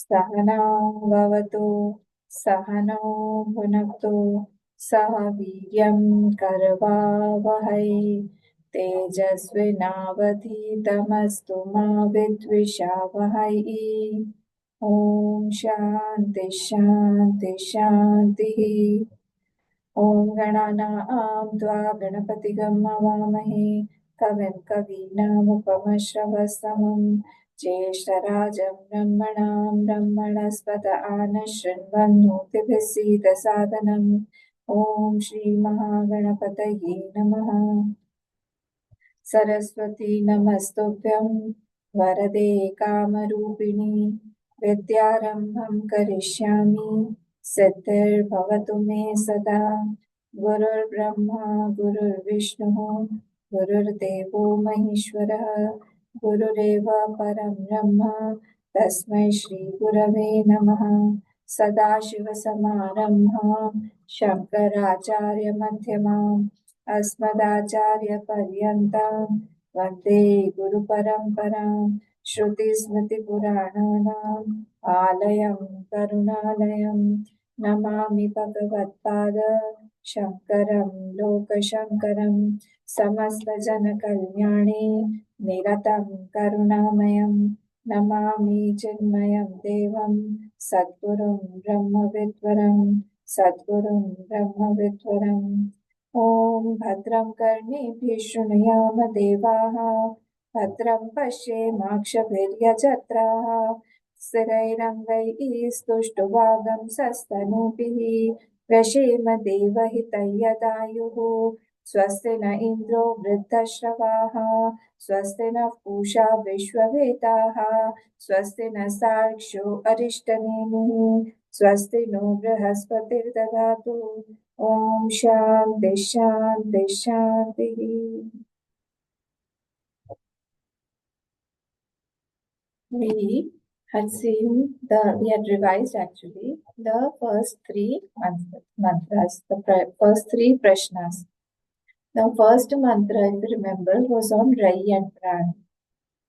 सहनौ भवतु सहनौ भुनक्तु सह वीर्यं करवावहै तेजस्विनावधीतमस्तु मा विद्विषावहै। ॐ शान्ति शान्ति शान्तिः। ॐ गणानां त्वा गणपतिगं हवामहे कविं कवीनामुपमश्रवस्तमं ज्येष्ठराजं ब्रह्मणां ब्रह्मणस्पत आनशृण्वन्नोतिभिः सीदसादनम्। ॐ श्रीमहागणपतये नमः। सरस्वती नमस्तुभ्यं वरदे कामरूपिणि विद्यारम्भं करिष्यामि सिद्धिर्भवतु मे सदा। गुरुर्ब्रह्मा गुरुर्विष्णुः गुरुर्देवो महेश्वरः गुरुरेव परं ब्रह्म तस्मै श्रीगुरवे नमः। सदाशिवसमारम्भां शङ्कराचार्यमध्यमाम् अस्मदाचार्यपर्यन्तां वन्दे गुरुपरम्परां। श्रुतिस्मृतिपुराणानाम् आलयं करुणालयं नमामि भगवत्पाद शङ्करं लोकशङ्करं। समस्तजनकल्याणे निरतं करुणामयं नमामि चिन्मयं देवं सद्गुरुं ब्रह्मविद्वरं सद्गुरुं ब्रह्मविद्वरम्। ॐ भद्रं कर्णेभिः शृणुयाम देवाः भद्रं पश्येमाक्षभिर्यजत्राः स्थिरैरङ्गैः स्तुष्टुवागंसस्तनूभिः व्यशेम देवहितं यदायुः। स्वस्ति न इन्द्रो वृद्धश्रवाः स्वस्ति नः पूषा विश्ववेदाः स्वस्ति नस्तार्क्ष्यो अरिष्टनेमिः स्वस्ति नो बृहस्पतिर्दधातु। ॐ शान्ति शान्ति शान्तिः। We had revised actually the first three mantras, first three prashnas. The first mantra, if you remember, was on Rai and Pran.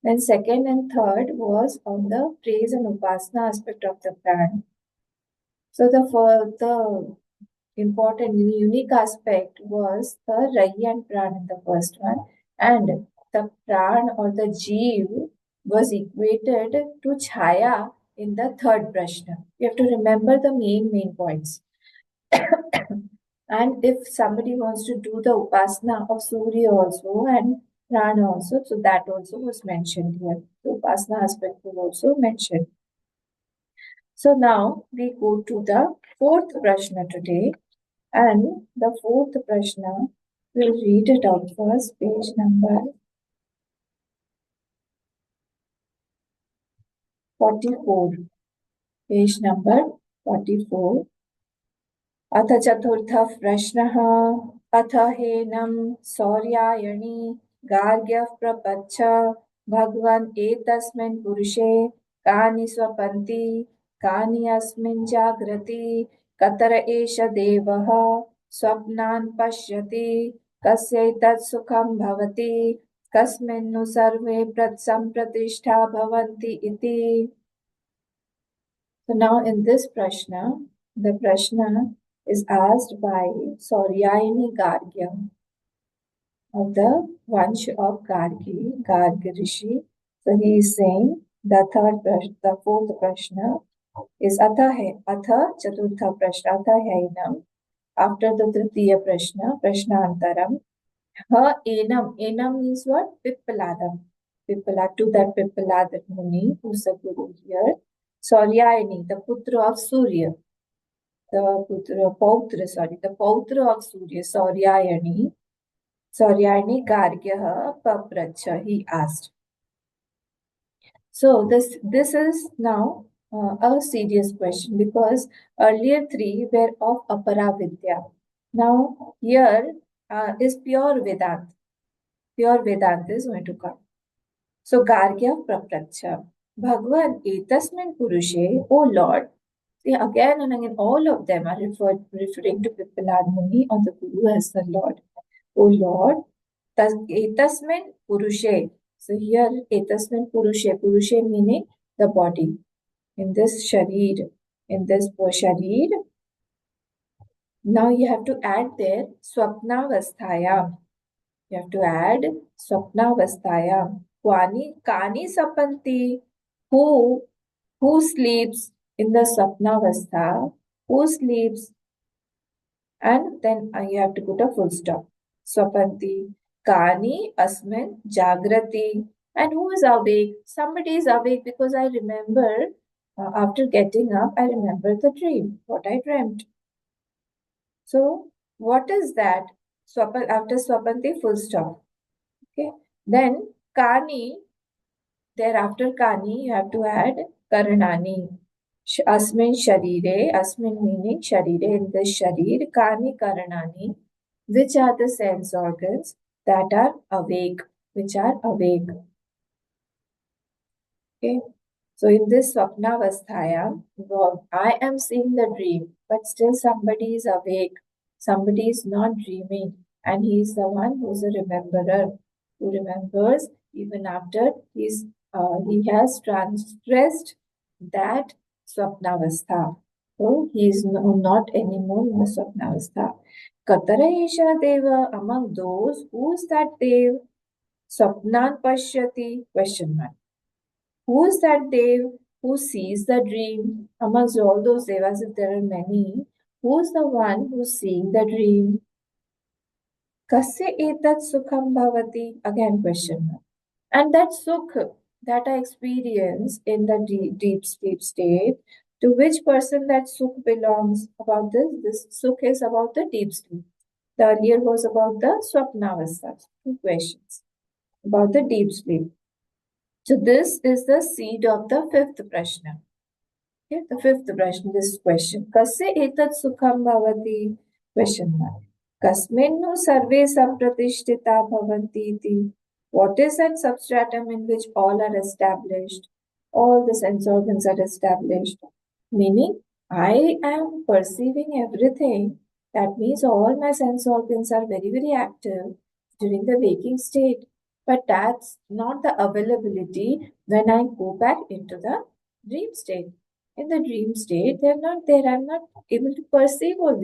Then second and third was on the praise and upasana aspect of the Pran. So the important unique aspect was the Rai and Pran in the first one, and the Pran or the Jeev was equated to Chaya in the third Prashna. You have to remember the main points. And if somebody wants to do the upasana of Surya also and Prana also, so that also was mentioned here. The upasana aspect was also mentioned. So now we go to the fourth Prashna today. And the fourth Prashna, we'll read it out first, page number 44. Page number 44. अथ चतुर्थः प्रश्नः अथ हेनं सौर्यायणी गार्ग्यः प्रपच्छ भगवन् एतस्मिन् पुरुषे कानि स्वपन्ति कानि अस्मिन् जाग्रति कतर एष देवः स्वप्नान् पश्यति कस्यैतत् सुखं भवति कस्मिन्नु सर्वे सम्प्रतिष्ठा भवन्ति इति. So now in this Prashna, the Prashna is asked by Souryayani Gargya of the Vansh of Gargi Rishi. So he is saying the fourth Prashna is Atha Chaturtha Prashna, Atha Hainam. After the Tritiya Prashna, Prashnaantaram. Ha Enam means what? Pippaladam. To that Pippalad Muni, who's the Guru here. Souryayani, the Putra of Surya. The Pautra of Surya, Souryayani Gargyaha Papracha, he asked. So this is now a serious question because earlier three were of Apara Vidya. Now here is pure Vedant. Pure Vedant is going to come. So Gargya Papracha, Bhagwan etasmin Purushe, O Lord. See, again and again, all of them are referring to Pippalad Muni or the Guru as the Lord. O Lord, etasmin Purushe. So here, etasmin Purushe meaning the body. in this sharir, in this sharir. Now you have to add there swapnavasthayam. You have to add swapnavasthayam. Kani sapanti. Who who sleeps in the swapnavastha? Who sleeps? And then you have to put a full stop. Swapanti. Kani asmin jagrati. And who is awake? Somebody is awake because I remember after getting up, I remember the dream, what I dreamt. So, what is that? After Swapanti, full stop. Okay. Then Kani, thereafter Kani, you have to add Karanani. Asmin Sharire, Asmin meaning Sharire, in this Sharir, Kani Karanani, which are the sense organs that are awake, which are awake. Okay. So in this Swapnavasthaya, I am seeing the dream, but still somebody is awake. Somebody is not dreaming, and he is the one who's a rememberer, who remembers even after he has transgressed that Swapnavastha. So he is not anymore in the Swapnavastha. Katara Isha Deva, among those, who is that Dev? Swapnan Pashyati? Question mark. Who is that Dev who sees the dream? Amongst all those devas, if there are many, who is the one who's seeing the dream? Kasya etat sukham bhavati? Again, question mark. And that sukh that I experience in the deep sleep state, to which person that sukh belongs? About this sukh is about the deep sleep. The earlier was about the swapnavastha. Two questions about the deep sleep. So this is the seed of the fifth Prashna. Okay, the fifth Prashna, this question. Kasya etat sukham bhavati? Question mark. Kasminnu sarve sampratishtita bhavanti iti. What is that substratum in which all are established? All the sense organs are established. Meaning, I am perceiving everything. That means all my sense organs are very, very active during the waking state. But that's not the availability when I go back into the dream state. In the dream state, they're not there. I'm not able to perceive all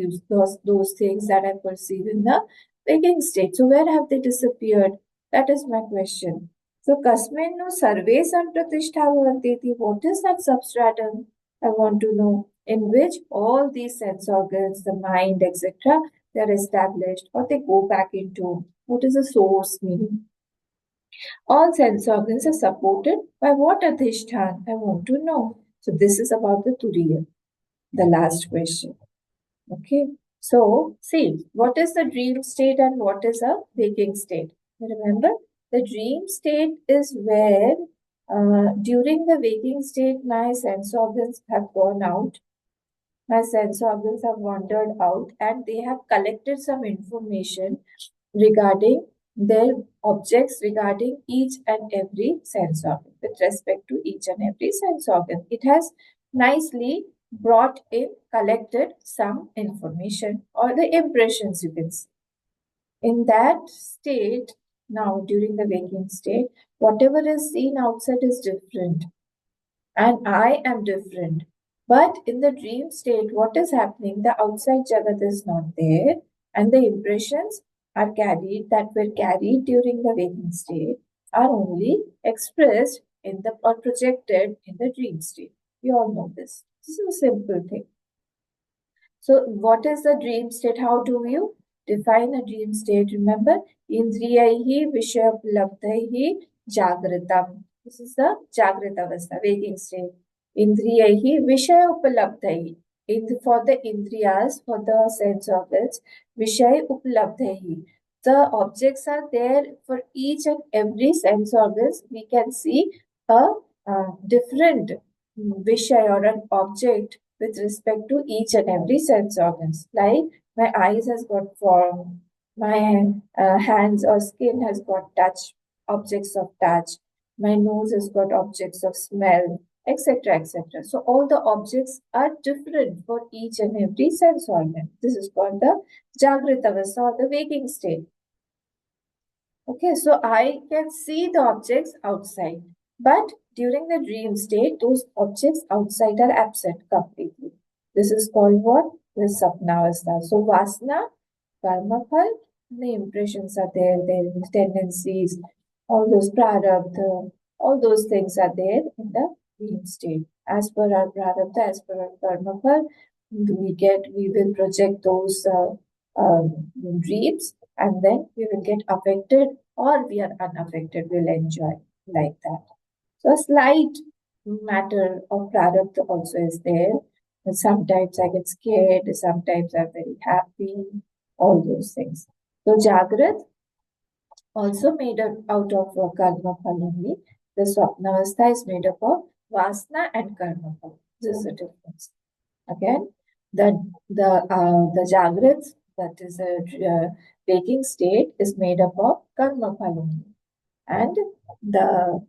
those things that I perceive in the waking state. So where have they disappeared? That is my question. So kasmin no sarve sampratishtha bhavantiti. What is that substratum? I want to know in which all these sense organs, the mind, etc., they are established or they go back into. What is the source meaning? All sense organs are supported by what adhishtan? I want to know. So this is about the turiya, the last question. Okay. So see, what is the dream state and what is a waking state? Remember, the dream state is where during the waking state, my sense organs have gone out. My sense organs have wandered out and they have collected some information regarding their objects, regarding each and every sense organ, with respect to each and every sense organ. It has nicely brought in, collected some information or the impressions, you can see. In that state, now during the waking state, whatever is seen outside is different and I am different. But in the dream state, what is happening? The outside Jagat is not there, and the impressions are carried that were carried during the waking state are only expressed in the or projected in the dream state. You all know this. This is a simple thing. So, what is the dream state? How do you define a dream state? Remember, indriyaihi vishayapalabdhaihi jagritam. This is the jagrita avastha, waking state. Indriyaihi vishayapalabdhaihi. For the indriyas, for the sense organs, vishay upalabdhaihi. The objects are there for each and every sense organs. We can see a different vishay or an object with respect to each and every sense organs. Like my eyes has got form, my hands or skin has got touch, objects of touch, my nose has got objects of smell, etc., etc. So all the objects are different for each and every sense organ. This is called the Jagrita Avastha or the waking state. Okay, so I can see the objects outside, but during the dream state, those objects outside are absent completely. This is called what? This sapnavastha. So vasana, karma phal, the impressions are there, their tendencies, all those prarabdha, all those things are there in the dream state. As per our prarabdha, as per our karma phal, we will project those dreams, and then we will get affected or we are unaffected, we'll enjoy like that. So a slight matter of prarabdha also is there. Sometimes I get scared, sometimes I'm very happy, all those things. So Jagrat also made out of karma phal only. The swapnavastha is made up of vasana and karma phal. This is the difference. Again, the Jagrat, that is a waking state, is made up of karma phal only. And the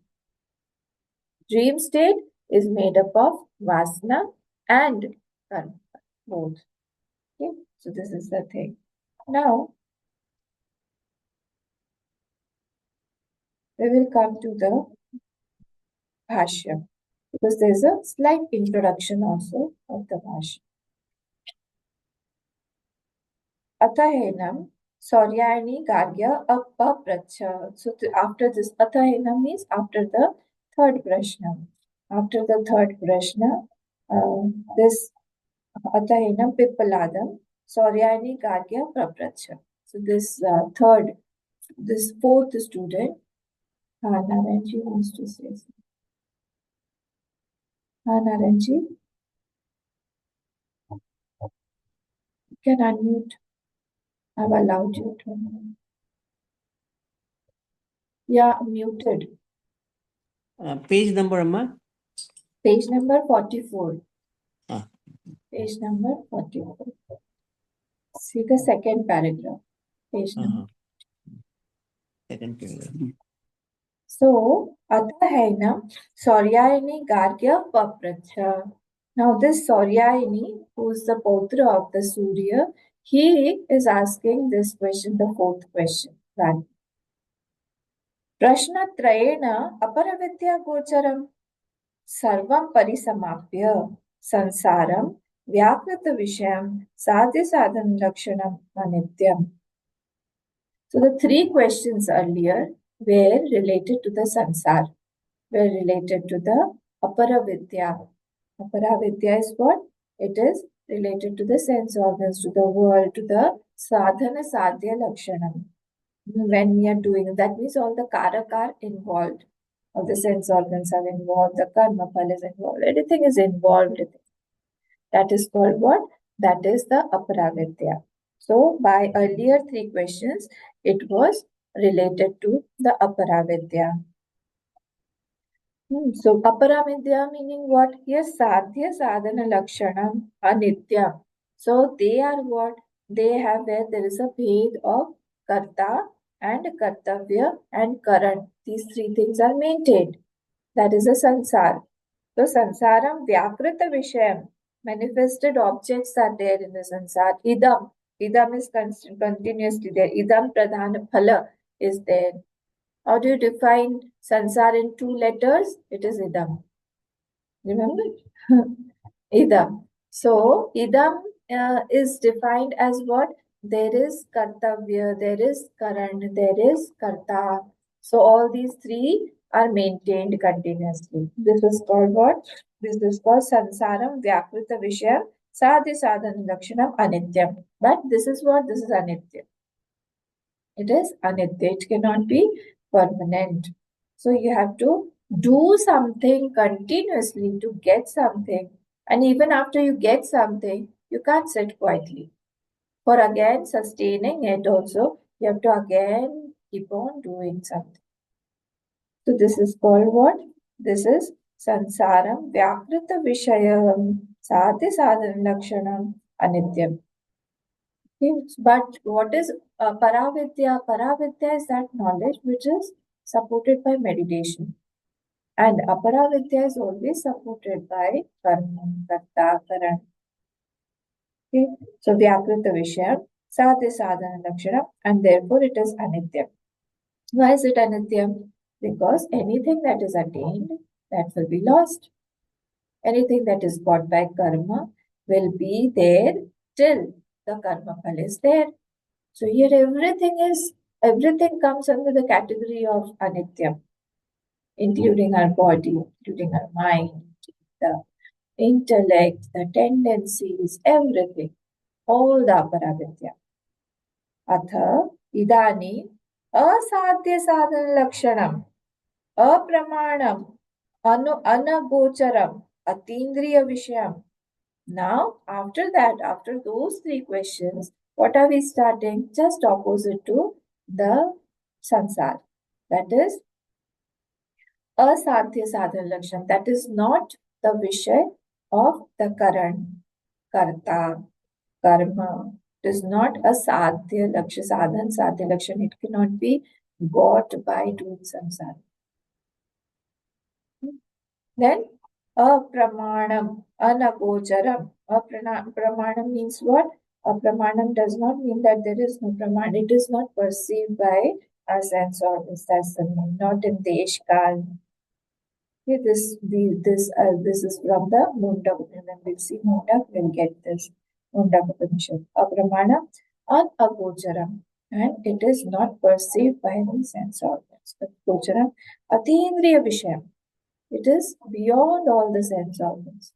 dream state is made up of vasana and karma, both. Okay, so this is the thing. Now, we will come to the bhashya, because there is a slight introduction also of the bhashya. Atahenam Souryayani Gargya Apapracha. So after this, Atahenam means after the third Prashna. After the third Prashna, this Atahenam Pippaladam Souryayani Gargya Papracha. So this fourth student, Naranji wants to say something. Naranji, you can unmute. I've allowed you to. Yeah, muted. Page number, Amma? Page number 44. Ah. Page number 44. See the second paragraph. Page number. Second paragraph. So, Atahaina Souryayani Gargya Papracha. Now, this Souryayani, who is the Potra of the Surya, he is asking this question, the fourth question. Prashna Trayena Aparavidya Gocharam Sarvam Parisamapya Sansaram Vyakrita Vishayam Sadhya Sadhan Lakshanam Anityam. So the three questions earlier were related to the sansar, were related to the aparavidya. Aparavidya is what? It is related to the sense organs, to the world, to the sadhana sadhya lakshanam. When we are doing that means all the karak are involved. All the sense organs are involved, the karma phal is involved, everything is involved. That is called what? That is the aparavidya. So by earlier three questions, it was related to the aparavidya. So aparavidya meaning what? Here sadhya sadhana lakshanam anitya. So they are what? They have where there is a bhed of karta and kartavya and karan. These three things are maintained. That is a sansar. So sansaram vyakrita vishayam. Manifested objects are there in the sansar. Idam. Idam is continuously there. Idam pradhana phala is there. How do you define sansar in two letters? It is idam. Remember? Idam. So idam is defined as what? There is kartavya, there is karan, there is karta. So all these three are maintained continuously. This is called what? This is called sansaram vyakrita vishayam sadhi sadhana lakshanam anityam. But this is what? This is anitya. It is anitya. It cannot be permanent. So you have to do something continuously to get something. And even after you get something, you can't sit quietly. For again sustaining it also, you have to again keep on doing something. So this is called what? This is sansaram vyakrita vishayam sadhi sadhana lakshanam anityam. Yes, but what is paravidya? Paravidya is that knowledge which is supported by meditation. And aparavidya is always supported by karma, karta, karan. Okay, so vyakrita vishaya, sadhya sadhana lakshana, and therefore it is anitya. Why is it anitya? Because anything that is attained that will be lost. Anything that is bought by karma will be there till the karma phal is there. So here everything comes under the category of anityam, including our body, including our mind, the intellect, the tendencies, everything, all the aparavidya. Atha idani asadhya sadhana lakshanam apramanam anagocharam atindriya vishayam. Now, after that, after those three questions, what are we starting? Just opposite to the sansar. That is asadhya sadhana lakshan. That is not the vishay of the karan, karta, karma. It is not a sadhya lakshan, sadhan sadhya lakshan. It cannot be got by doing samsara. Then apramanam, anagocharam. Pramanam means what? Pramanam does not mean that there is no praman. It is not perceived by our sense organs. That's the meaning. Not in desh kal. Okay, this is from the Mundak. When we see Mundak, we'll get this Mundak. Apramanam, anagocharam. And it is not perceived by any sense organs. Agocharam, atindriya vishayam. It is beyond all the sense organs.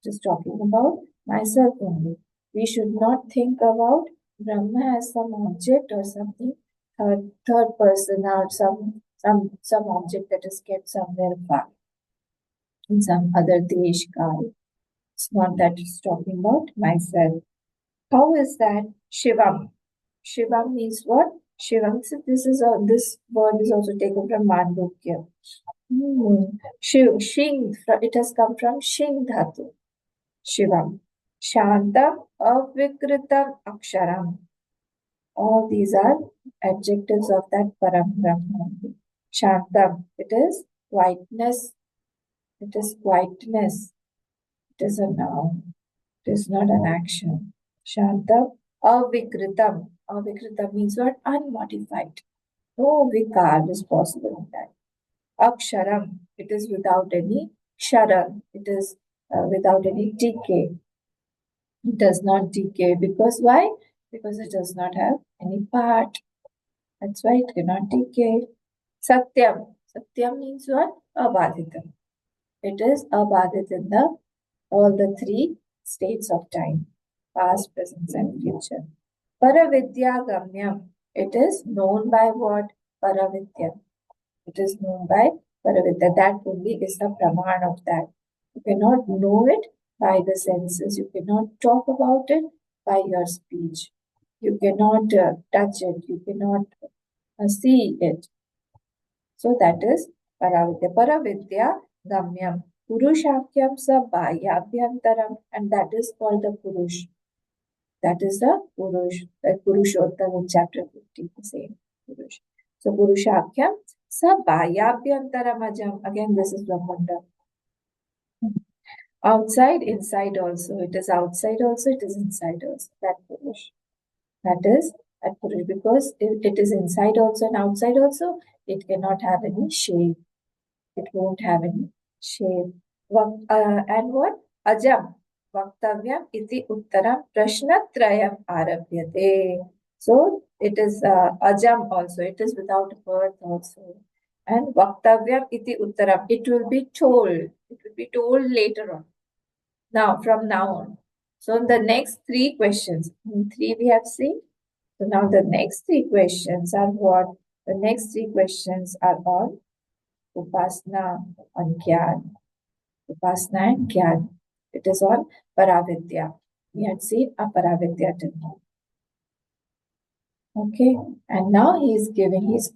Just talking about myself only. We should not think about Brahma as some object or something, third person or some object that is kept somewhere far in some other desh kal. It's not that it's talking about myself. How is that? Shivam. Shivam means what? Shivam. So this word is also taken from Mandukya. Shing, it has come from Shing Dhatu. Shivam. Shantam, Avikritam, Aksharam. All these are adjectives of that Param Brahman. Shantam, it is whiteness. It is whiteness. It is a noun. It is not an action. Shantam, Avikritam. Avikritam means what? Unmodified. No vikar is possible in that. Aksharam, it is without any ksharam, it is without any decay. It does not decay because why? Because it does not have any part. That's why it cannot decay. Satyam. Satyam means what? Abadhitam. It is abadhit in all the three states of time, past, present, and future. Paravidya gamyam. It is known by what? Paravidya. It is known by Paravidya. That only is the praman of that. You cannot know it by the senses. You cannot talk about it by your speech. You cannot touch it. You cannot see it. So that is Paravidya. Paravidya Gamyam. Purushakyam sa Bhahyabhyantaram. And that is called the Purush. That is the Purush. The Purushottam in chapter 50. The same Purush. So Purushakyam sa Bhahyabhyantaramajam. Again, this is Brahmanda. Outside, inside also. It is outside also, it is inside also. That Purush. That is that Purush. Because if it is inside also and outside also, it cannot have any shape. It won't have any shape. And what? Ajam. Vaktavyam iti uttaram prashnatrayam arabhyate. So it is ajam also. It is without birth also. And vaktavyam iti uttaram. It will be told. It will be told later on. Now, from now on. So the next three questions. Three we have seen. So now the next three questions are what? The next three questions are on Upasna and Gyan. Upasna and Gyan. It is on Paravidya. We had seen Aparavidya till now. Okay. And now he's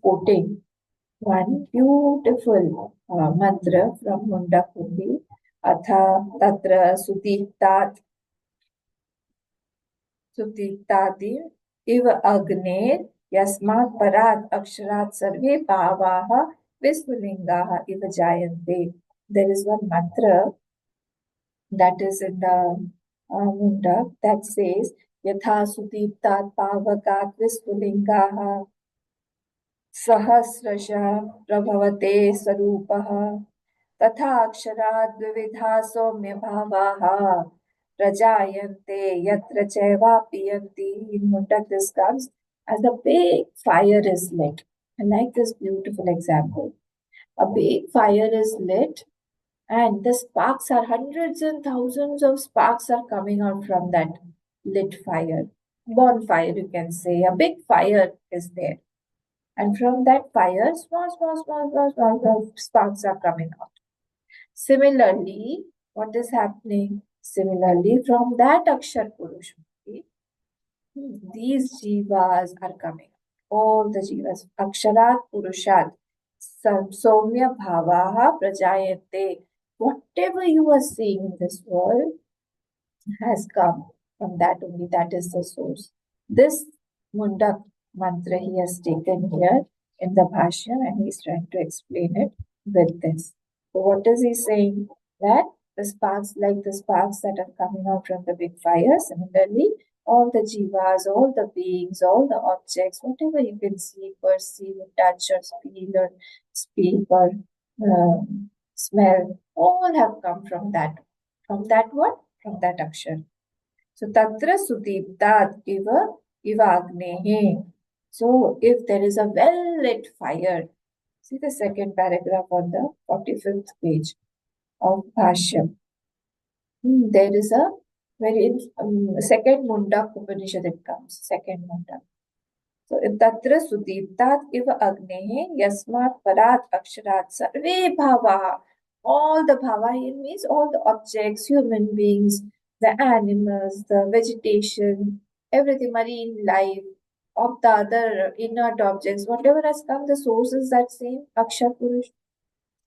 quoting one beautiful mantra from Mundakundi. Atha Tatra Sudiktat Sudiktadir Iv Agner Yasmat Parat Aksharat Sarve Bhavaha Vispulingaha Iva Jayante. There is one mantra that is in the Mundak that says Yatha Sudiptat Pavakat Vispulingaha Sahasrasha Prabhavate Sarupaha तथा अक्षराद् विविधा सौम्य भावाः प्रजायन्ते यत्र चैवापि Mundak describes as a big fire is lit. I like this beautiful example. A big fire is lit and the sparks are hundreds and thousands of sparks are coming out from that lit fire. Bonfire, you can say. A big fire is there. And from that fire, small sparks are coming out. Similarly, what is happening? Similarly, from that Akshar Purush, these jivas are coming. All the jivas. Aksharat Purushat. Somya Bhavaha Prajayate. Whatever you are seeing in this world has come from that only. That is the source. This Mundak mantra he has taken here in the Bhashya and he is trying to explain it with this. So what is he saying? That the sparks, like the sparks that are coming out from the big fire, similarly, all the jivas, all the beings, all the objects, whatever you can see, perceive, touch, or feel, or speak, or smell, all have come from that. From that what? From that akshar. So tatra sudiptat iva agnehe. So if there is a well-lit fire, see the second paragraph on the 45th page of Bhashyam. There is a second Mundak Upanishad it comes, second Mundak. So tatra sudiptat iva agnehe yasmat parat aksharat sarve bhava. All the bhava here means all the objects, human beings, the animals, the vegetation, everything, marine life, of the other inert objects, whatever has come, the source is that same Akshar Purush.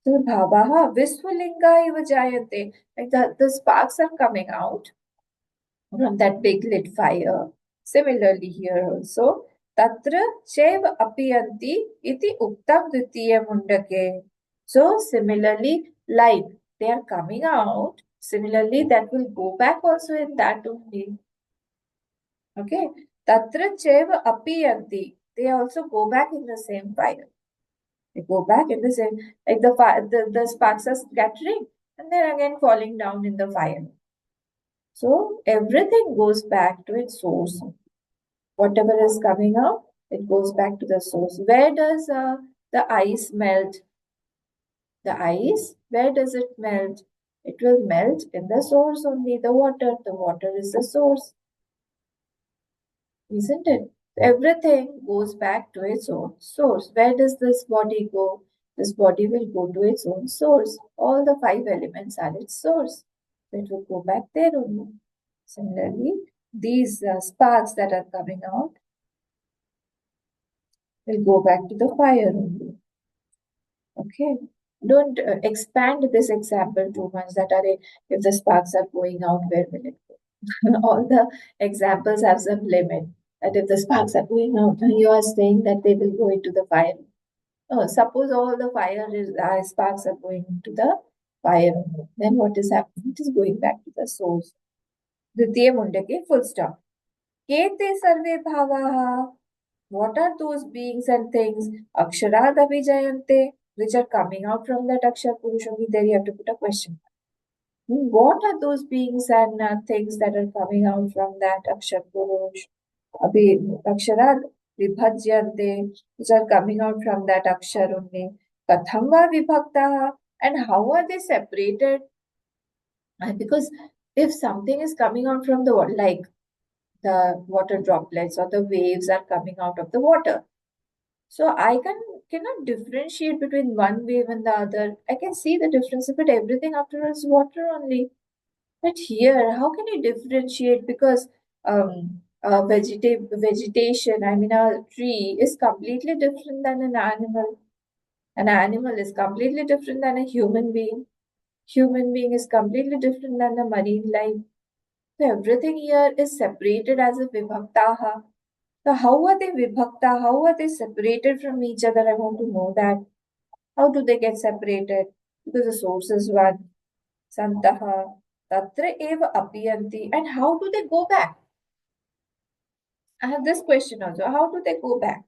So bhavaha visvalinga iva jayate. Like the sparks are coming out from that big lit fire. Similarly here also, tatra chev apiyanti iti uktam dvitiya mundake. So similarly, like they are coming out, similarly that will go back also in that only. Okay, tatra chev apiyanti. They also go back in the same fire. They go back in the same, like the sparks are scattering and they're again falling down in the fire. So everything goes back to its source. Whatever is coming out, it goes back to the source. Where does the ice melt? The ice, where does it melt? It will melt in the source only, the water. The water is the source, isn't it? Everything goes back to its own source. Where does this body go? This body will go to its own source. All the five elements are its source. So it will go back there only. Similarly, these sparks that are coming out will go back to the fire only. Okay. Don't expand this example too much that are if the sparks are going out, where will it go? All the examples have some limit. That if the sparks are going out, you are saying that they will go into the fire. Oh, suppose all the sparks are going into the fire, then what is happening? It is going back to the source. Dvitiya Mundake, full stop. Kete sarve bhavaha. What are those beings and things? Aksharad abhijayante, which are coming out from that Akshar Purusham. There you have to put a question. What are those beings and things that are coming out from that Akshar Purush? Aksharad vibhajyante, which are coming out from that Akshar only. Katham va vibhaktaha, and how are they separated? Because if something is coming out from the water, like the water droplets or the waves are coming out of the water, so I cannot differentiate between one wave and the other. I can see the difference, but everything after all is water only. But here, how can you differentiate? Because vegetation, I mean, a tree is completely different than an animal. An animal is completely different than a human being. Human being is completely different than the marine life. So everything here is separated as a vibhaktaha. So how are they vibhakta? How are they separated from each other? I want to know that. How do they get separated? Because the source is one. Santaha. Tatra eva apiyanti. And how do they go back? I have this question also. How do they go back?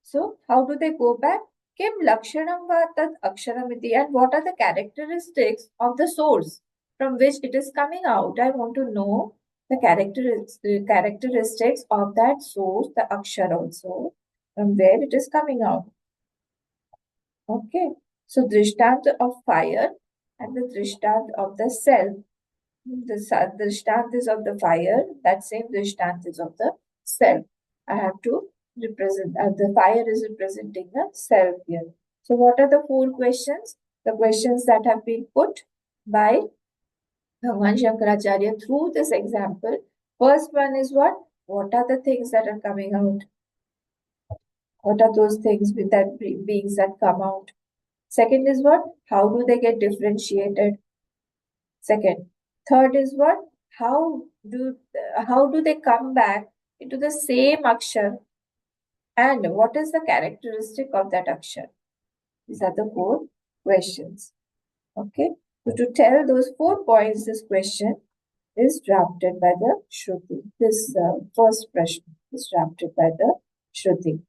So how do they go back? Kim lakshanam va tat aksharamiti, and what are the characteristics of the source from which it is coming out? I want to know the characteristics of that source, the akshar also, from where it is coming out. Okay, so drishtant of fire and the drishtant of the self. The drishtant is of the fire, that same drishtant is of the self. I have to represent, the fire is representing the self here. So, what are the four questions? The questions that have been put by Bhagwan Shankaracharya through this example. First one is what? What are the things that are coming out? What are those things with that beings that come out? Second is what? How do they get differentiated? Second. Third is what? How do how do they come back into the same akshar? And what is the characteristic of that akshar? These are the four questions. Okay. So to tell those 4 points, this question is drafted by the Shruti. This first Prashna is drafted by the Shruti.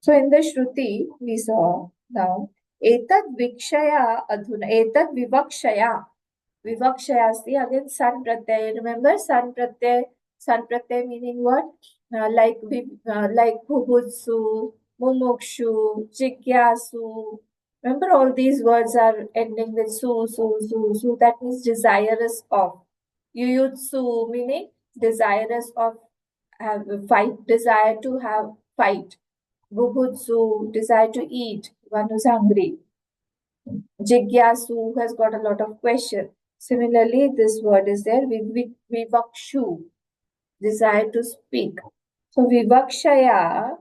So in the Shruti, we saw now etad vikshaya adhuna, etad vivakshaya. Vivakshaya asti again sun pratyay. Remember sun pratyay? Sun pratyay meaning what? Like bhubutsu, mumukshu, jigyasu. Remember all these words are ending with su. That means desirous of. Yuyutsu meaning desirous of have fight, desire to have fight. Bubutsu, desire to eat, one who's hungry. Jigyasu has got a lot of questions. Similarly, this word is there, vivakshu, desire to speak. So vivakshaya,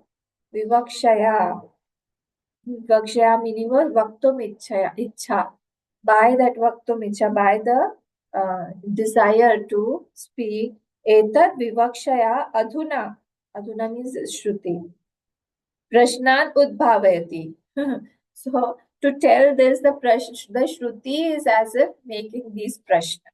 Vakshaya meaning was vaktum ichha. By that vaktum ichha, by the desire to speak, etat vivakshaya adhuna. Adhuna means Shruti. Prashnan udbhavayati. So to tell this, the Shruti is as if making these prashna.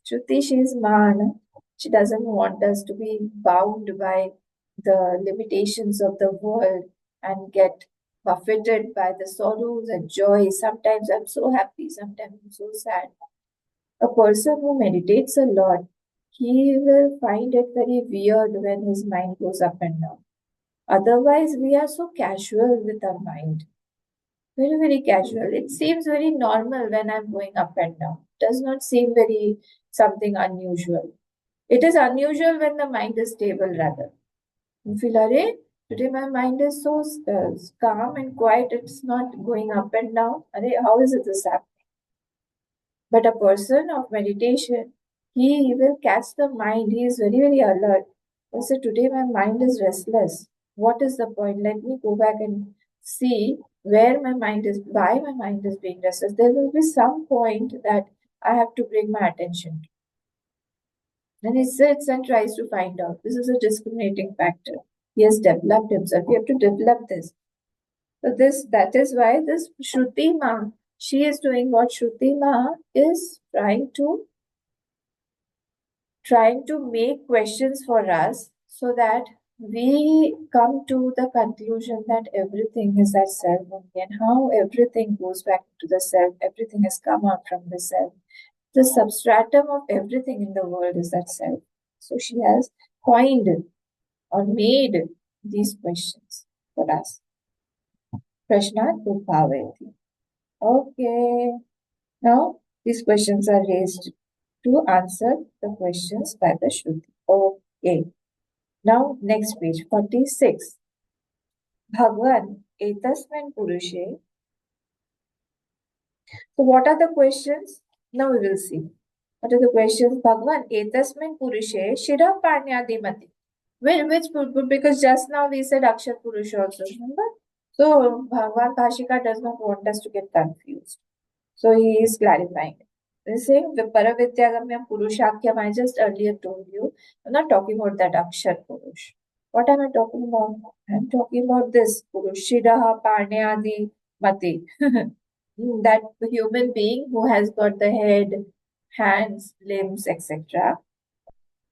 Shruti, she is man. She doesn't want us to be bound by the limitations of the world and get buffeted by the sorrows and joys. Sometimes I'm so happy, sometimes I'm so sad. A person who meditates a lot, he will find it very weird when his mind goes up and down. Otherwise, we are so casual with our mind. Very, very casual. It seems very normal when I'm going up and down. Does not seem very something unusual. It is unusual when the mind is stable, rather. You feel, Arey, today my mind is so calm and quiet, it's not going up and down. Arey, how is it this happening? But a person of meditation, he will catch the mind. He is very, very alert. So today my mind is restless. What is the point? Let me go back and see where my mind is, why my mind is being restless. There will be some point that I have to bring my attention to. And he sits and tries to find out. This is a discriminating factor. He has developed himself. We have to develop this. So that is why this Shruti Ma, she is doing what Shruti Ma is trying to make questions for us so that we come to the conclusion that everything is that self only, and how everything goes back to the self, everything has come out from the self. The substratum of everything in the world is that self. So she has coined or made these questions for us. Prashna Upaveti. Okay. Now these questions are raised to answer the questions by the Shruti. Okay. Now next page 46. Bhagwan etasmin purushe. So what are the questions? Now we will see. What are the questions? Bhagwan etasmin purushe shira parnyadimati. Which because just now we said Akshar Purusha also, remember? So Bhagwan Bhashika does not want us to get confused. So he is clarifying. He's saying Paravidyagamya Purushakyam, I just earlier told you. I'm not talking about that Akshar Purush. What am I talking about? I'm talking about this Purush, Shiraha, Parnyadi, Mati. That human being who has got the head, hands, limbs, etc.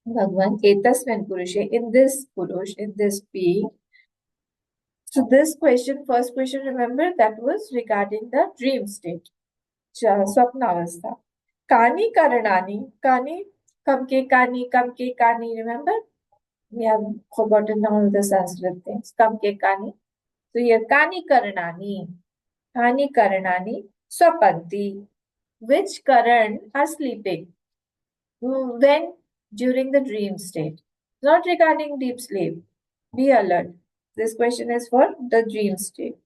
Bhagwan Etasman Purusha, in this Purush, in this being, So this question, first question, remember, that was regarding the dream state, Swapnavastha. Kani Karanani, Kani, Kam ke Kani, remember? We have forgotten all the Sanskrit things. Kam ke Kani. So here, Kani Karanani, Swapanti. Which Karan are sleeping? When? During the dream state. Not regarding deep sleep. Be alert. This question is for the dream state.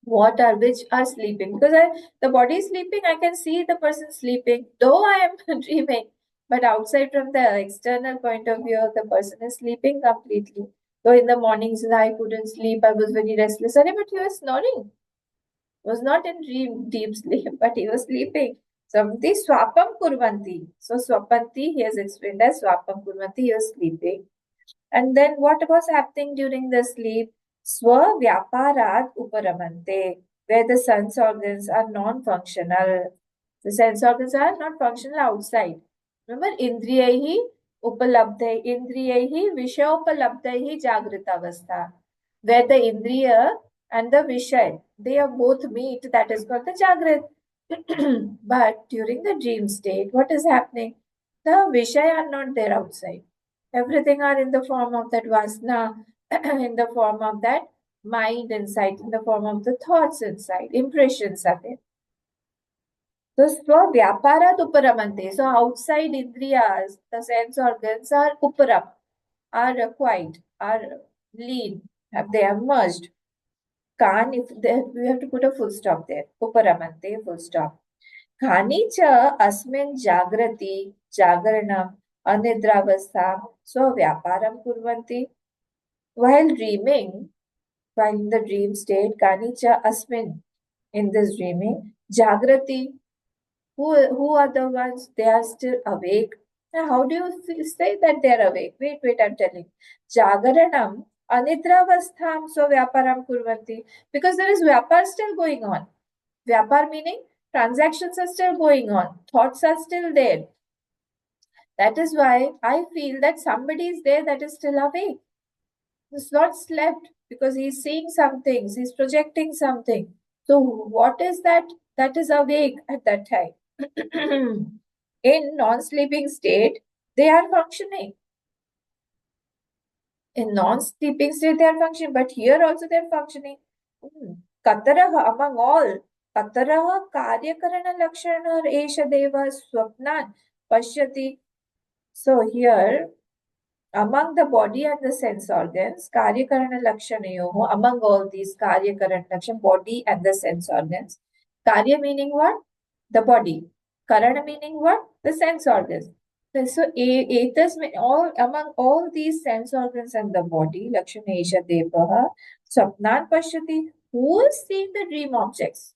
Which are sleeping? Because the body is sleeping, I can see the person sleeping, though I am dreaming. But outside, from the external point of view, the person is sleeping completely. So in the mornings, I couldn't sleep, I was very restless. But he was snoring. Was not in deep sleep, but he was sleeping. Samti swapam kurvanti. So swapanti, he has explained as swapam kurvanti, he was sleeping. And then what was happening during the sleep? Swa vyaparat uparamante, where the sense organs are non-functional. The sense organs are not functional outside. Remember, indriyaihi upalabdhai, indriyaihi vishayopalabdhaihi jagritavastha. Where the indriya and the vishay, they are both meet, that is called the jagrit. But during the dream state, what is happening? The vishay are not there outside. Everything are in the form of that vasna, in the form of that mind inside, in the form of the thoughts inside, impressions are there. So Vyapara Uparamante. So outside indriyas, the sense organs are uparam, are quiet, are lean, they have merged. If we have to put a full stop there. Uparamante, full stop. Khani cha asmin jagrati jagaranam anidravastham vyaparam kurvanti. While dreaming, while in the dream state, Kani cha asmin, in this dreaming, jagrati, who are the ones? They are still awake. Now, how do you say that they are awake? Wait, I'm telling. Jagaranam anidravastham vyaparam kurvanti. Because there is vyapar still going on. Vyapar meaning transactions are still going on. Thoughts are still there. That is why I feel that somebody is there that is still awake. He's not slept because he's seeing some things, he's projecting something. So, what is that that is awake at that time? In non sleeping state, they are functioning. In non sleeping state, they are functioning, but here also they are functioning. Kataraha, among all, Kataraha Karyakarana Lakshana Esha Deva Swapnan Pashyati. So, here among the body and the sense organs, Karyakarana Lakshanayoho, among all these Karyakarana Lakshan, body and the sense organs. Karya meaning what? The body. Karana meaning what? The sense organs. So, etas all among all these sense organs and the body, Lakshanesha Devaha, Swapnan Pashyati, who is seeing the dream objects?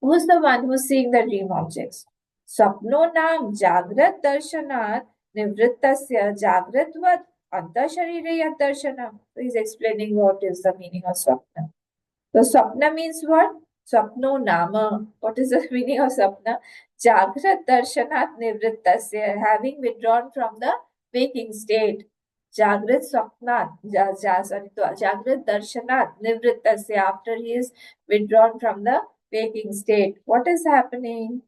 Who is the one who is seeing the dream objects? Swapno nam Jagrat Darshanat Nivrittasya Jagratvat Anta Sharire Darshanam. So he's explaining what is the meaning of Swapna. So Swapna means what? Swapno Nama. What is the meaning of Swapna? Jagrat Darshanat Nivrittasya, having withdrawn from the waking state. Jagrat Swapnat, Jagrat Darshanat Nivrittasya, after he is withdrawn from the waking state. What is happening?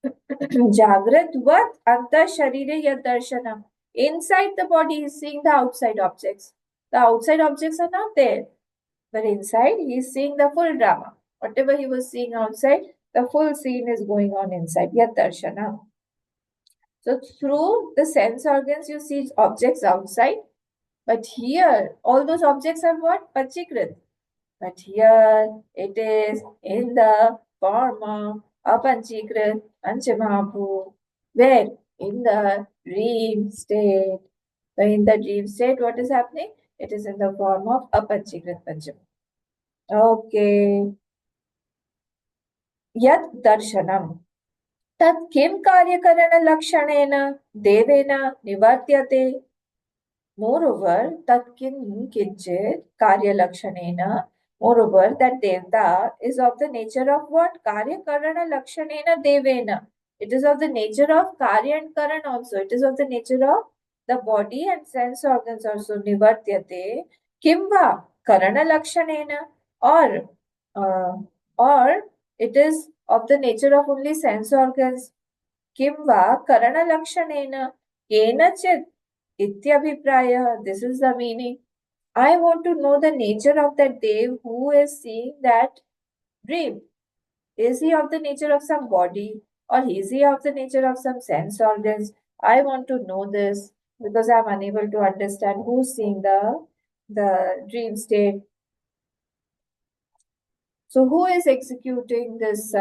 Jagrat what? Anta Sharire Yad Darshanam. Inside the body, he is seeing the outside objects. The outside objects are not there. But inside, he is seeing the full drama. Whatever he was seeing outside, the full scene is going on inside. Yad Darshana. So through the sense organs, you see objects outside. But here, all those objects are what? Panchikrit. But here, it is in the form of apanchikrit Panchamahabhu. Where? In the dream state. So in the dream state, what is happening? It is in the form of apanchikrit Panchamahabhu. Okay. Yat darshanam. Tat kim karyakarana lakshanena devena nivartyate. Moreover, tat kinchit karya lakshanena. Moreover, that devta is of the nature of what? Karyakarana lakshanena devena. It is of the nature of karya and karan also. It is of the nature of the body and sense organs also. Nivartyate. Kimva. karana lakshanena, or it is of the nature of only sense organs. Kim va karana lakshanena kenachit ityabhiprayah. This is the meaning. I want to know the nature of that Dev who is seeing that dream. Is he of the nature of some body, or is he of the nature of some sense organs? I want to know this because I am unable to understand who's seeing the dream state. So who is executing this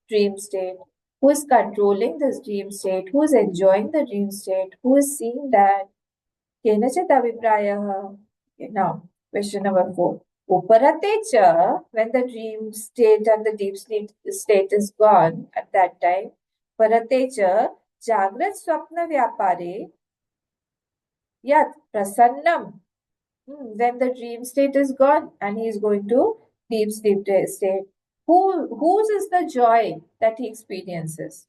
dream state? Who is controlling this dream state? Who is enjoying the dream state? Who is seeing that? Kenachit abhiprayah. Now, question number 4. Uparate cha, when the dream state and the deep sleep state is gone at that time, parate cha, jagrat swapna vyapare, yat prasannam. When the dream state is gone and he is going to deep sleep state, whose is the joy that he experiences?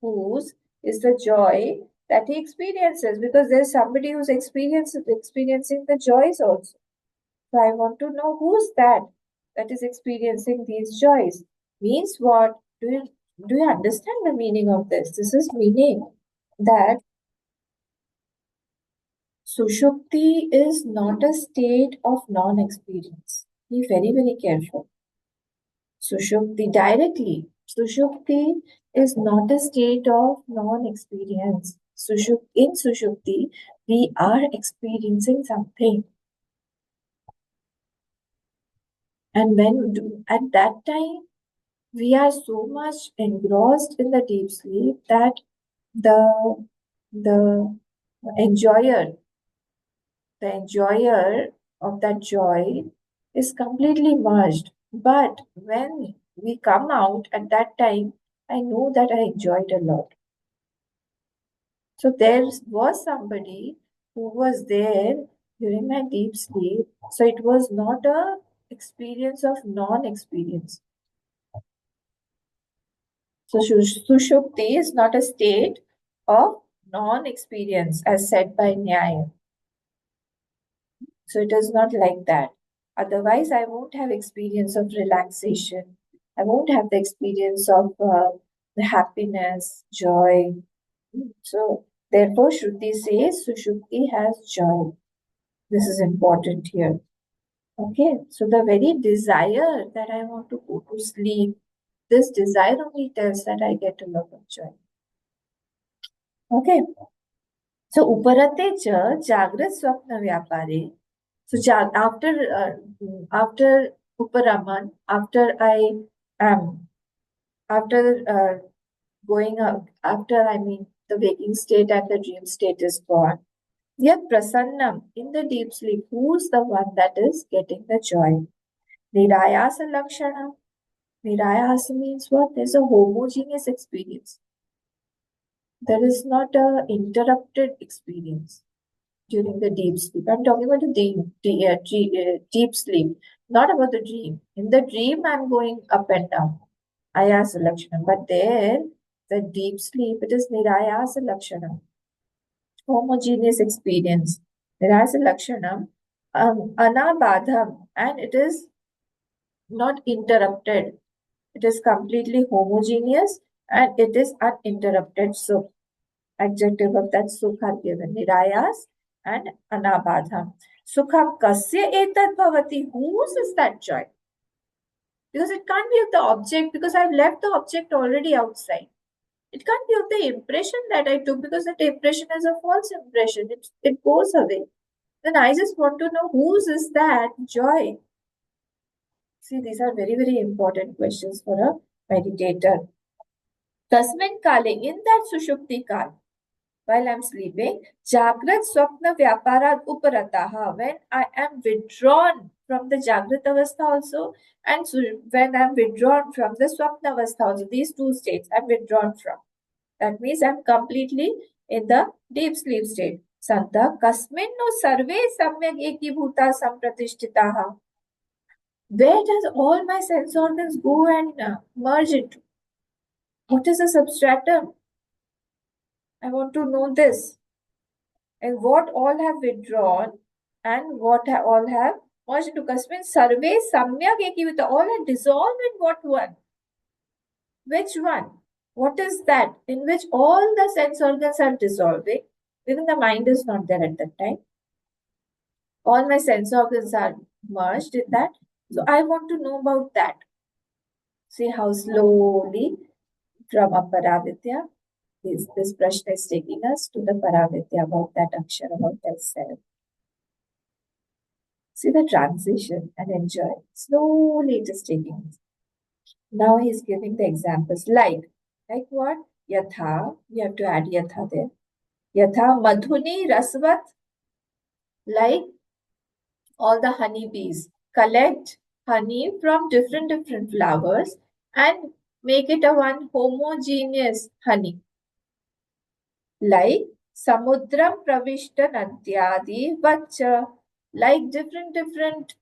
Whose is the joy that he experiences? Because there's somebody who's experiencing the joys also. So I want to know who's that is experiencing these joys. Means what? Do you understand the meaning of this? This is meaning that Sushupti is not a state of non-experience. Be very, very careful. Sushupti directly. Sushupti is not a state of non-experience. In Sushupti, we are experiencing something. And at that time, we are so much engrossed in the deep sleep that the the enjoyer the enjoyer of that joy is completely merged. But when we come out at that time, I know that I enjoyed a lot. So there was somebody who was there during my deep sleep. So it was not a experience of non-experience. So Sushupti is not a state of non-experience as said by Nyaya. So it is not like that. Otherwise, I won't have experience of relaxation. I won't have the experience of the happiness, joy. So therefore, Shruti says Sushupti has joy. This is important here. Okay, so the very desire that I want to go to sleep, this desire only tells that I get a lot of joy. Okay, so uparate cha jagrat swapna vyapare. So after uparaman, am after going up, after I mean the waking state and the dream state is gone. Yet prasannam, in the deep sleep, who's the one that is getting the joy? Nirayasa lakshana. Nirayasa means what? There's a homogeneous experience. There is not a interrupted experience during the deep sleep. I'm talking about the deep sleep, not about the dream. In the dream, I'm going up and down. Ayasa Lakshanam. But there, the deep sleep, it is Nirayasa Lakshanam. Homogeneous experience. Nirayasa Lakshanam, Anabadham, and it is not interrupted. It is completely homogeneous and it is uninterrupted. So, adjective of that sukh are given. Nirayas and anabadham. Sukham kasya etad bhavati. Whose is that joy? Because it can't be of the object because I've left the object already outside. It can't be of the impression that I took because that impression is a false impression. It goes away. Then I just want to know whose is that joy? See, these are very, very important questions for a meditator. Tasmin kale, in that sushupti kal, while I'm sleeping, Jagrat Swapna Vyaparat Uparataha, when I am withdrawn from the Jagrat Avastha also, and when I'm withdrawn from the Swapna Avastha also, these two states I'm withdrawn from. That means I'm completely in the deep sleep state. Santa Kasmin no Sarve Samyak Ekibhuta Sampratishtitaha. Where does all my sense organs go and merge into? What is a substratum? I want to know this. And what all have withdrawn and what all have merged into kasmin sarve samyak ekivita. All are dissolved in what one? Which one? What is that? In which all the sense organs are dissolving. Even the mind is not there at that time. All my sense organs are merged in that. So I want to know about that. See how slowly from a Paravidya, this Prashna is taking us to the Paravidya about that Akshara, about that self. See the transition and enjoy. Slowly it is taking us. Now he is giving the examples like what? Yatha, you have to add yatha there. Yatha madhuni rasvat, like all the honeybees collect honey from different flowers and make it a one homogeneous honey. Like samudram pravishta nadyadi vacha, like different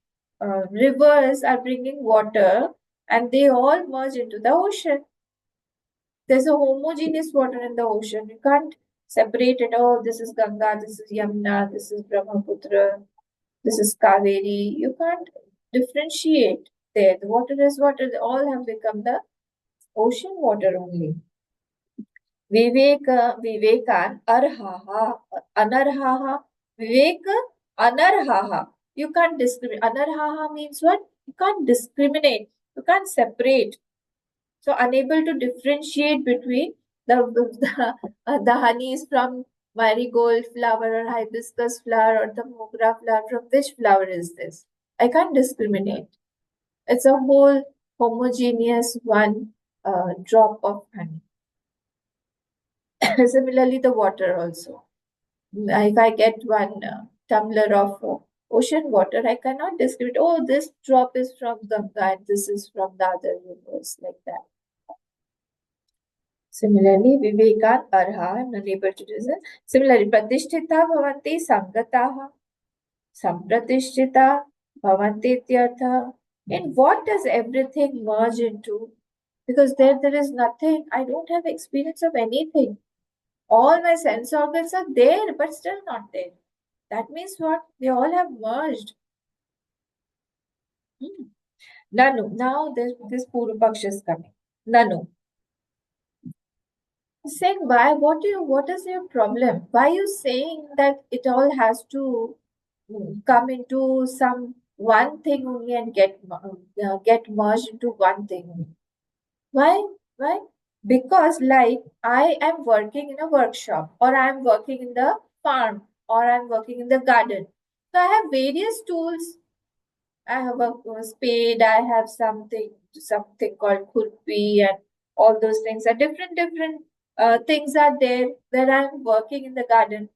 rivers are bringing water and they all merge into the ocean. There's a homogeneous water in the ocean. You can't separate it. Oh, this is Ganga, this is Yamuna, this is Brahmaputra, this is Kaveri. You can't differentiate there. The water is water. They all have become the ocean water only. Vivekan arhaha, anarhaha. Viveka anarhaha. You can't discriminate. Anarhaha means what? You can't discriminate. You can't separate. So unable to differentiate between the honeys from marigold flower or hibiscus flower or the mogra flower. From which flower is this? I can't discriminate. It's a whole homogeneous one drop of honey. Similarly, the water also. If I get one tumbler of ocean water, I cannot discriminate. Oh, this drop is from Ganga and this is from the other rivers, like that. Similarly, Vivekan Arha, I'm unable to do this. Similarly, Pratishtita Bhavanti Sangataha, Sampratishtita Bhavanti Tyartha. In what does everything merge into? Because there is nothing, I don't have experience of anything. All my sense organs are there, but still not there. That means what? They all have merged. Nanu. Now this Purva Paksha is coming. Nanu. Saying why? What is your problem? Why are you saying that it all has to come into some one thing only and get merged into one thing only? Why? Why? Because like I am working in a workshop or I am working in the farm or I am working in the garden. So I have various tools. I have a spade, I have something called kurpi and all those things are different things are there where I'm working in the garden.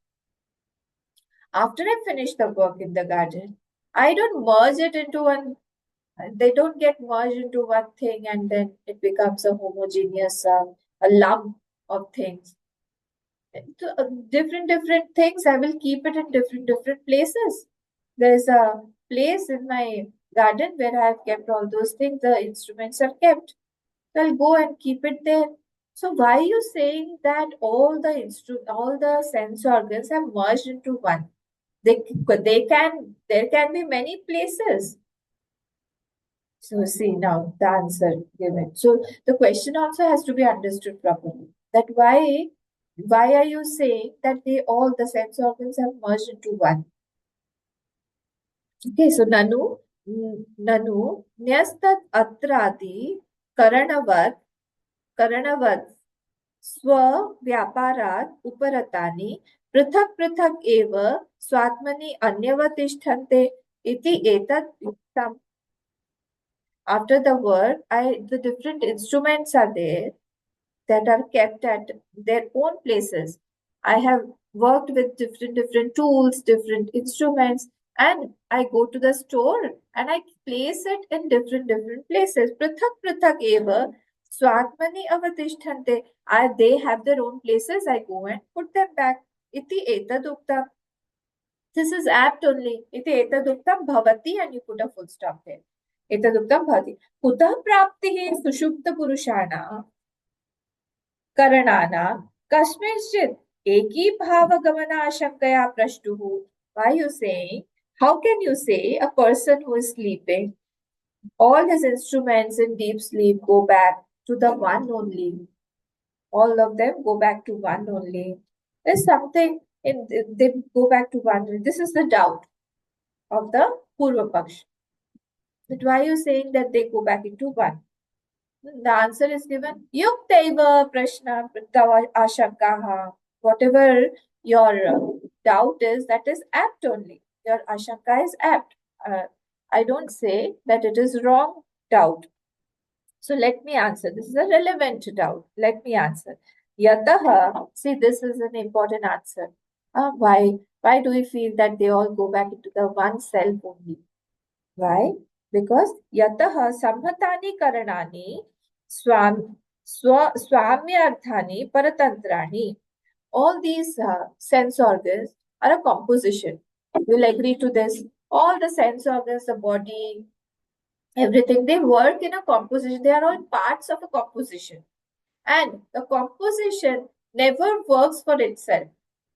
After I finish the work in the garden, I don't merge it into one, they don't get merged into one thing and then it becomes a homogeneous, a lump of things. Different things, I will keep it in different places. There's a place in my garden where I have kept all those things. The instruments are kept. So I'll go and keep it there. So why are you saying that all the sense organs have merged into one? There can be many places. So see now the answer given. So the question also has to be understood properly. That why are you saying that the sense organs have merged into one? Okay, so Nanu Nyastat Atradi Karanavat स्वव्यापारात् उपरतानि पृथक् एव स्वात्मनि अन्यवतिष्ठन्ते इति एतत् उक्तम्. After the work, the different instruments are there that are kept at their own places. I have worked with different tools, different instruments, and I go to the store and I place it in different places. Prathak eva swatmani avatishtante. They have their own places. I go and put them back. Iti etaduktam. This is apt only. Iti etaduktam bhavati, and you put a full stop there. Etaduktam bhavati. Kutah praptihi sushupta purushana करणाना कस्मिंश्चित् एकी भावगमनाशंकया प्रष्टुः. Why you saying How can you say a person who is sleeping, all his instruments in deep sleep go back to the one only? All of them go back to one only. There's something in they go back to one. This is the doubt of the Purva Paksh. But why are you saying that they go back into one? The answer is given Yuktaiva Prashna Tava Ashankaha. Whatever your doubt is, that is apt only. Your Ashanka is apt. I don't say that it is wrong doubt. So let me answer. This is a relevant doubt. Let me answer. Yataha, see, this is an important answer. Why? Why do we feel that they all go back into the one self only? Why? Because yataha samhatani karanani swamyarthani paratantrani. All these sense organs are a composition. You'll agree to this. All the sense organs, the body, everything, they work in a composition. They are all parts of a composition. And the composition never works for itself.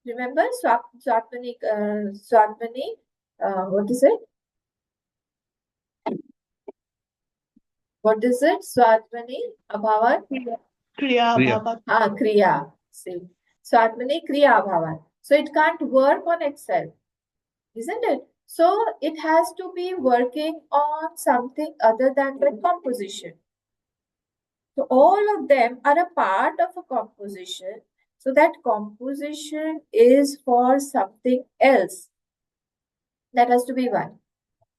Remember Swatmani, what is it? What is it? Swatmani, Abhavan? Kriya Kriya. Bhava. Kriya. See. Swatmani, Kriya Abhavan. So it can't work on itself, isn't it? So it has to be working on something other than the composition. So all of them are a part of a composition. So that composition is for something else. That has to be one.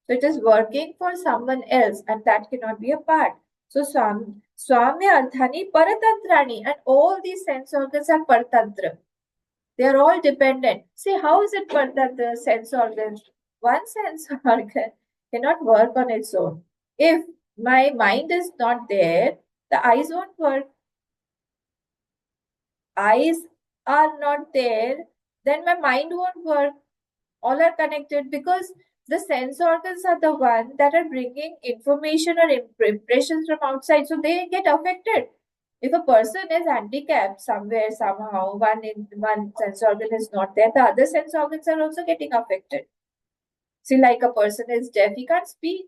So it is working for someone else, and that cannot be a part. So Swamya Arthani Paratantrani, and all these sense organs are Paratantra. They are all dependent. See, how is it Paratantra sense organs? One sense organ cannot work on its own. If my mind is not there, the eyes won't work. Eyes are not there, then my mind won't work. All are connected because the sense organs are the one that are bringing information or impressions from outside, so they get affected. If a person is handicapped somewhere, somehow, one sense organ is not there, the other sense organs are also getting affected. See, like a person is deaf, he can't speak.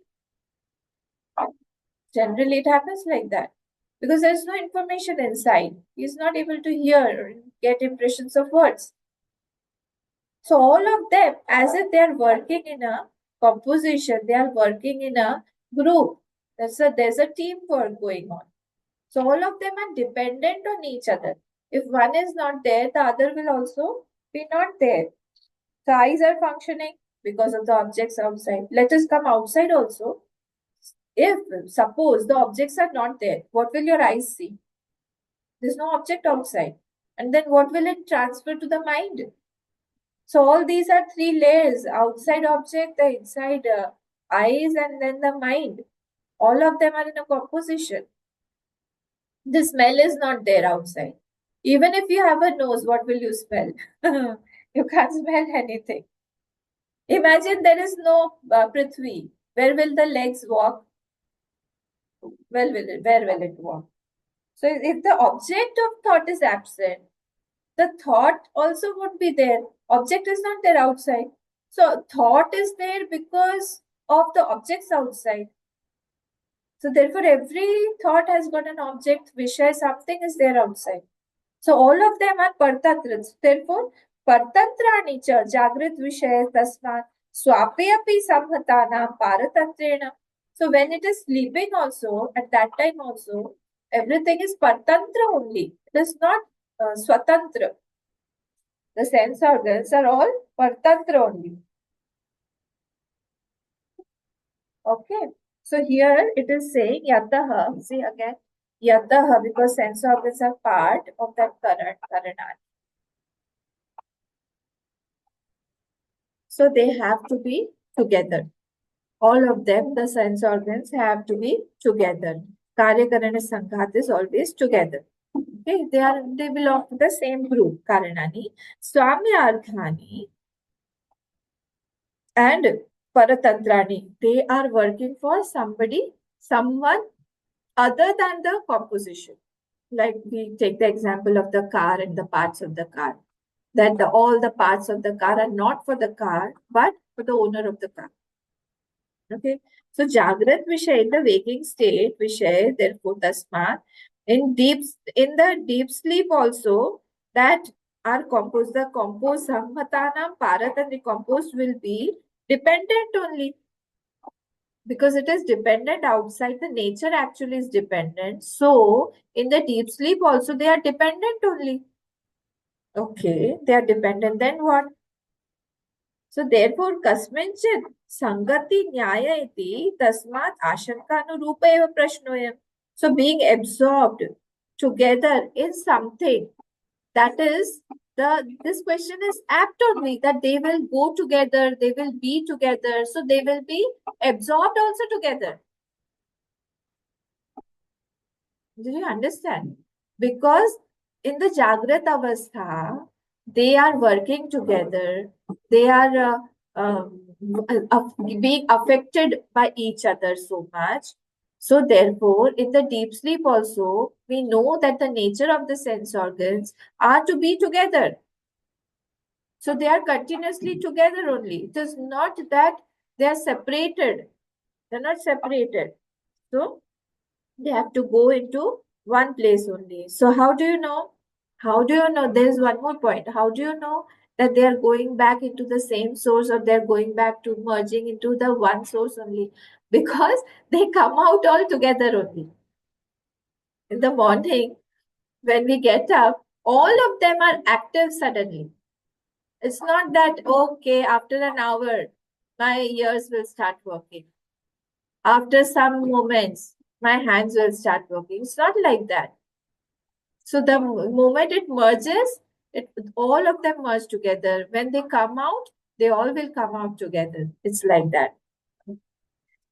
Generally, it happens like that because there's no information inside. He's not able to hear or get impressions of words. So all of them, as if they are working in a composition, they are working in a group. There's a teamwork going on. So all of them are dependent on each other. If one is not there, the other will also be not there. The eyes are functioning because of the objects outside. Let us come outside also. If suppose the objects are not there, what will your eyes see? There's no object outside. And then what will it transfer to the mind? So all these are three layers: outside object, the inside eyes, and then the mind. All of them are in a composition. The smell is not there outside. Even if you have a nose, what will you smell? You can't smell anything. Imagine there is no Prithvi. Where will the legs walk? Where will it walk? So if the object of thought is absent, the thought also won't be there. Object is not there outside. So thought is there because of the objects outside. So therefore, every thought has got an object, Vishaya, something is there outside. So all of them are partantrans. Therefore, partantrani cha jagrit Vishaya tasmat swapeyapi samhatana paratantrena. So when it is sleeping also, at that time also, everything is partantra only. It is not swatantra. The sense organs are all partantra only. Okay. So here it is saying yataha. See again. Yataha, because sense organs are part of that karanani. So they have to be together. All of them, the sense organs have to be together. Karya Karana Sanghat is always together. Okay, they belong to the same group, Karanani, Swamya Arthani, and Paratantrani. They are working for someone other than the composition. Like we take the example of the car and the parts of the car. That all the parts of the car are not for the car, but for the owner of the car. Okay. So Jagrat Vishay, in the waking state, Vishay, therefore Tasmat, in the deep sleep also, that are composed, the composed Samhatanam, Parat and the composed will be dependent only. Because it is dependent outside, the nature actually is dependent. So in the deep sleep also they are dependent only. Okay, they are dependent. Then what? So therefore, kasminchit sangati nyaya iti tasmat ashankanurupa eva prashnoyam. So being absorbed together in something, that is this question is apt only that they will go together, they will be together, so they will be absorbed also together. Did you understand? Because in the Jagrat Avastha, they are working together, they are being affected by each other so much. So, therefore, in the deep sleep also, we know that the nature of the sense organs are to be together. So, they are continuously together only. It is not that they are separated, they are not separated. So, they have to go into one place only. So how do you know? How do you know? There is one more point. How do you know that they are going back into the same source or they're going back to merging into the one source only? Because they come out all together only. In the morning, when we get up, all of them are active suddenly. It's not that, okay, after an hour, my ears will start working. After some moments, my hands will start working. It's not like that. So the moment it merges, all of them merge together. When they come out, they all will come out together. It's like that.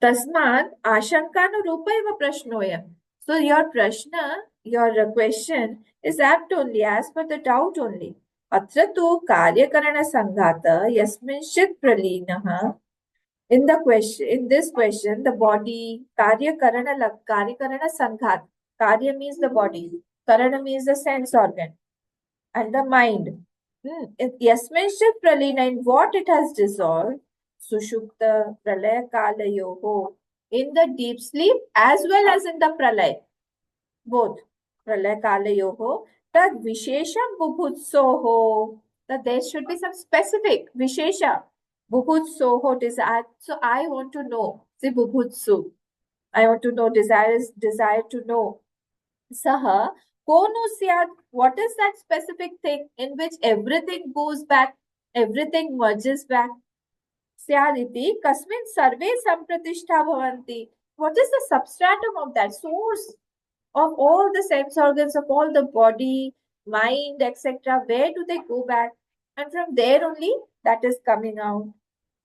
Tasmat ashankanu rupa eva prashnoyam. So your prashna, your question is apt only as per the doubt only. Atra tu karyakarana sanghata yasminshit pralinah. In this question, the body, karyakarana sanghat. Karya means the body, karana means the sense organ, and the mind. Yasminshit pralina, in what it has dissolved, sushupta pralaya kalayoho, in the deep sleep as well as in the pralay, both. Pralaya kalayoho, tad vishesham bubhutsoho, that there should be some specific vishesha. Bubhutsoho, desire. So I want to know. See, bubhutsu. I want to know, desire to know. Saha, konu syad, what is that specific thing in which everything goes back, everything merges back? Syaditi, kasmin sarve sampratishtha bhavanti. What is the substratum of that source of all the sense organs, of all the body, mind, etc.? Where do they go back? And from there only that is coming out.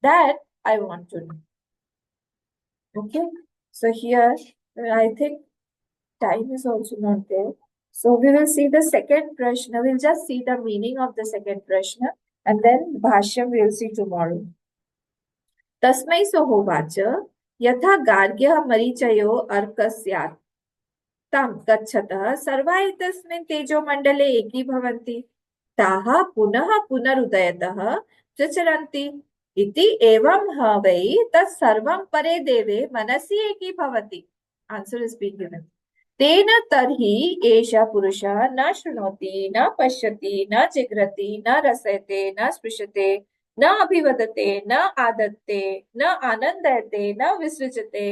That I want to know. Okay. So here, I think time is also not there. So we will see the second Prashna. We'll just see the meaning of the second Prashna and then Bhashyam we'll see tomorrow. Tasmai sohovacha yatha gargyah marichayo arkasyat tam gachatah sarva etasmin tejo mandale eki bhavanti taha पुनः पुनरुदयतः प्रचरन्ति इति एवं ह वै तत्सर्वं परे देवे मनसि एकी भवति. Answer is being given. तेन तर्हि एषः पुरुषः न शृणोति न पश्यति न जिघ्रति न रसयते न स्पृशते न अभिवदते न आदत्ते न आनन्दयते न विसृजते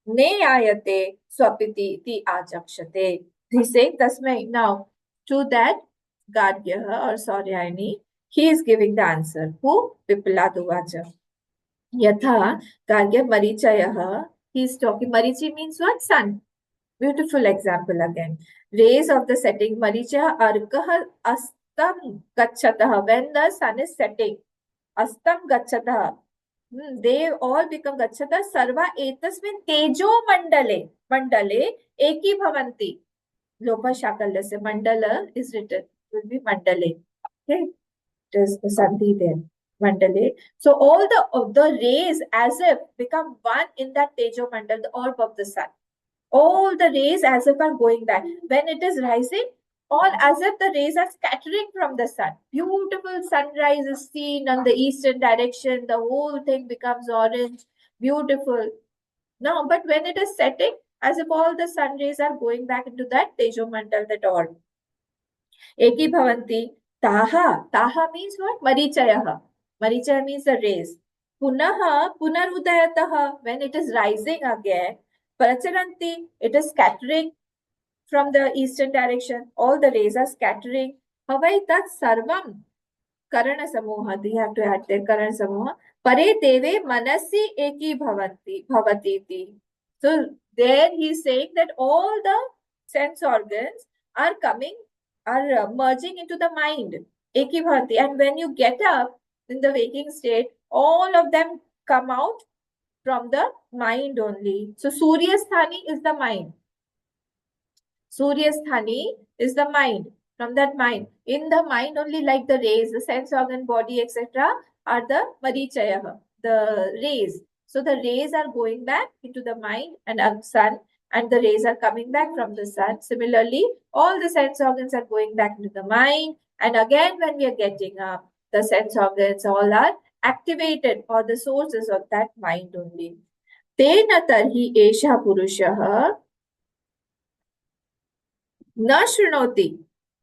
नेयायते स्वपिति इति आचक्षते. He's saying tasmai. Now to that Gargyah or Souryayani, he is giving the answer. Who? Pipladuvacha. Yatha Gargyah marichayah. He is talking. Marichi means what? Sun. Beautiful example again. Rays of the setting. Maricha arkah astam gachatah. When the sun is setting. Astam gachatah. They all become gachatah. Sarva etasmin tejo mandale. Mandale eki bhavanti. Lopa shakalya se mandala is written. It will be mandale. Okay. It is the sandhi there. Mandale. So all the rays as if become one in that tejo mandal, the orb of the sun. All the rays as if are going back. When it is rising, all as if the rays are scattering from the sun. Beautiful sunrise is seen on the eastern direction. The whole thing becomes orange, beautiful. Now, but when it is setting, as if all the sun rays are going back into that Tejomandal, that orb. Eki bhavanti. Taha. Taha means what? Marichayaha. Marichaya means the rays. Punaha. Punarudayataha. When it is rising again. Pracharanti. It is scattering from the eastern direction. All the rays are scattering. Havai tat sarvam. Karana samoha. You have to add there. Karana samoha. Pare deve manasi eki bhavanti. Bhavatiti. So there he is saying that all the sense organs are coming, are merging into the mind. Eki bhavanti. And when you get up in the waking state, all of them come out from the mind only. So Suryasthani is the mind. Suryasthani is the mind. From that mind. In the mind only, like the rays, the sense organ, body, etc. are the Marichaya, the rays. So the rays are going back into the mind and sun, and the rays are coming back from the sun. Similarly, all the sense organs are going back into the mind. And again, when we are getting up, the sense organs all are activated, or the sources of that mind only. Tena tarhi esha purushah na shrunoti.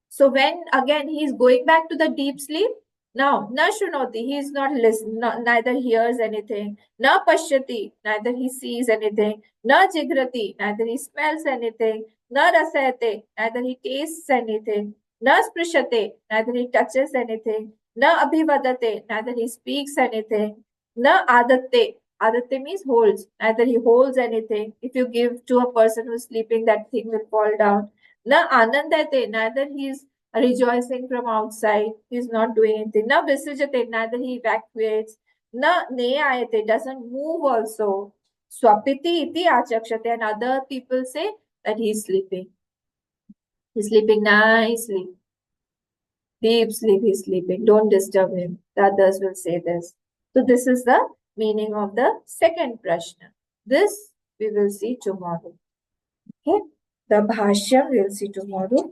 So when again he is going back to the deep sleep, now na shrunoti, he is not listening, neither hears anything, na pashyati, neither he sees anything, na jigrati, neither he smells anything, na rasayate, neither he tastes anything, na sprishate, neither he touches anything, na abhivadate, neither he speaks anything, na adatte. Adatte means holds, neither he holds anything. If you give to a person who is sleeping, that thing will fall down. Na anandate, neither he is rejoicing from outside, he is not doing anything. Na visijate, neither he evacuates. Na neyayate, doesn't move also. Swapiti iti achakshate, and other people say that he is sleeping. He's sleeping nicely. Deep sleep, he's sleeping. Don't disturb him. The others will say this. So this is the meaning of the second Prashna. This we will see tomorrow. Okay? The Bhashya we'll see tomorrow.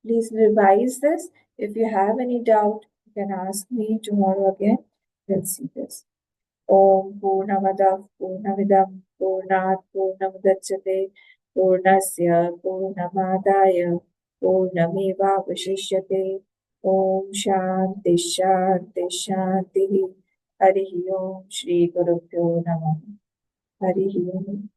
Please revise this. If you have any doubt, you can ask me tomorrow again. We'll see this. Om Purnamadav Purnamidam Purnat Purnamudachyate Purnasya Purnamadaya Purnameva Vishishyate. Om Shanti Shanti Shanti. Hari Om Shri Gurubhyo Namah. Hari Om.